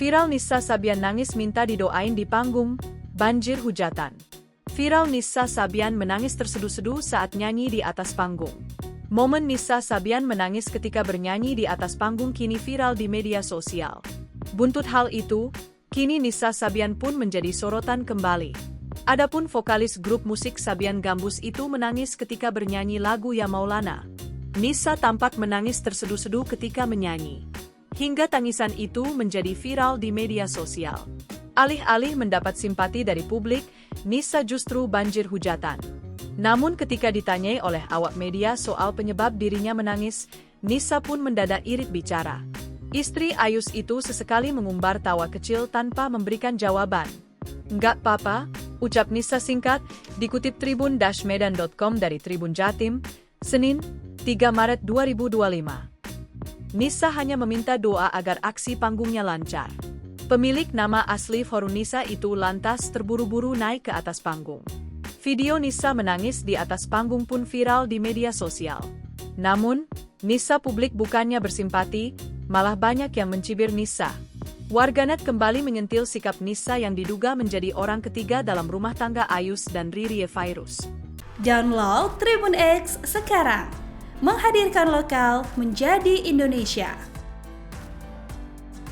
Viral Nisa Sabian nangis minta didoain di panggung, banjir hujatan. Viral Nisa Sabian menangis terseduh-seduh saat nyanyi di atas panggung. Momen Nisa Sabian menangis ketika bernyanyi di atas panggung kini viral di media sosial. Buntut hal itu, kini Nisa Sabian pun menjadi sorotan kembali. Adapun vokalis grup musik Sabian Gambus itu menangis ketika bernyanyi lagu Ya Maulana. Nisa tampak menangis terseduh-seduh ketika menyanyi. Hingga tangisan itu menjadi viral di media sosial. Alih-alih mendapat simpati dari publik, Nisa justru banjir hujatan. Namun ketika ditanyai oleh awak media soal penyebab dirinya menangis, Nisa pun mendadak irit bicara. Istri Ayus itu sesekali mengumbar tawa kecil tanpa memberikan jawaban. "Nggak apa-apa," ucap Nisa singkat, dikutip tribun-medan.com dari Tribun Jatim, Senin, 3 Maret 2025. Nisa hanya meminta doa agar aksi panggungnya lancar. Pemilik nama asli Forunisa itu lantas terburu-buru naik ke atas panggung. Video Nisa menangis di atas panggung pun viral di media sosial. Namun, Nisa publik bukannya bersimpati, malah banyak yang mencibir Nisa. Warganet kembali menyentil sikap Nisa yang diduga menjadi orang ketiga dalam rumah tangga Ayus dan Riri Virus. Download Tribun X sekarang, menghadirkan lokal menjadi Indonesia.